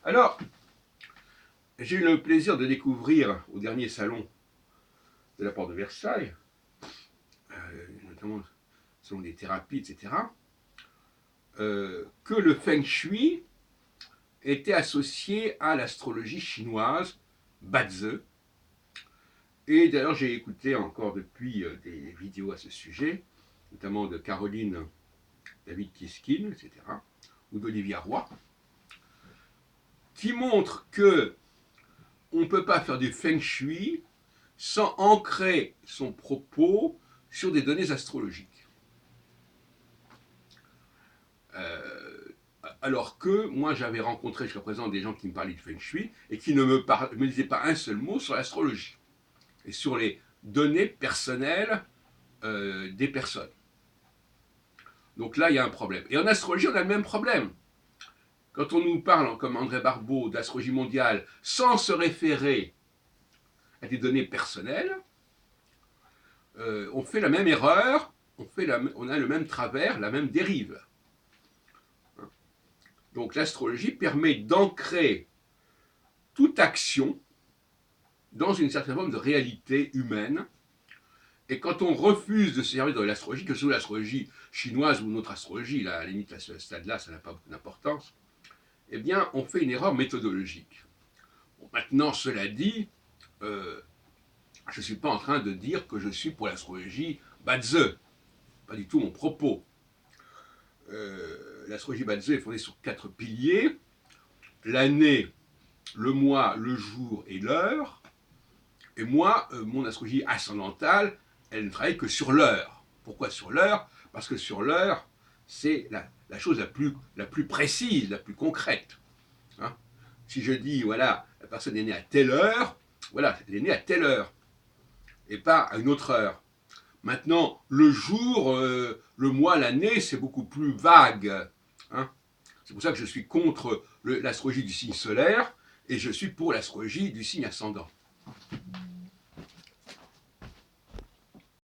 Alors, j'ai eu le plaisir de découvrir au dernier salon de la Porte de Versailles, notamment selon des thérapies, etc., que le Feng Shui était associé à l'astrologie chinoise Bazi. Et d'ailleurs, j'ai écouté encore depuis des vidéos à ce sujet, notamment de Caroline David Kiskin, etc., ou d'Olivia Roy, qui montrent que on ne peut pas faire du Feng Shui sans ancrer son propos sur des données astrologiques. Alors que moi, j'avais rencontré jusqu'à présent des gens qui me parlaient du Feng Shui et qui ne me disaient pas un seul mot sur l'astrologie et sur les données personnelles des personnes. Donc là, il y a un problème. Et en astrologie, on a le même problème. Quand on nous parle, comme André Barbeau, d'astrologie mondiale, sans se référer à des données personnelles, on fait la même erreur, on a le même travers, la même dérive. Donc l'astrologie permet d'ancrer toute action dans une certaine forme de réalité humaine. Et quand on refuse de se servir de l'astrologie, que ce soit l'astrologie chinoise ou notre astrologie, là, à la limite, à ce stade-là, ça n'a pas beaucoup d'importance, eh bien, on fait une erreur méthodologique. Bon, maintenant, cela dit, je ne suis pas en train de dire que je suis pour l'astrologie Bazi. Pas du tout mon propos. L'astrologie Bazi est fondée sur 4 piliers: l'année, le mois, le jour et l'heure. Et moi, mon astrologie ascendantale, elle ne travaille que sur l'heure. Pourquoi sur l'heure? Parce que sur l'heure, c'est la chose la plus précise, la plus concrète. Hein, si je dis, voilà, la personne est née à telle heure, voilà, elle est née à telle heure, et pas à une autre heure. Maintenant, le jour, le mois, l'année, c'est beaucoup plus vague. Hein, c'est pour ça que je suis contre l'astrologie du signe solaire, et je suis pour l'astrologie du signe ascendant.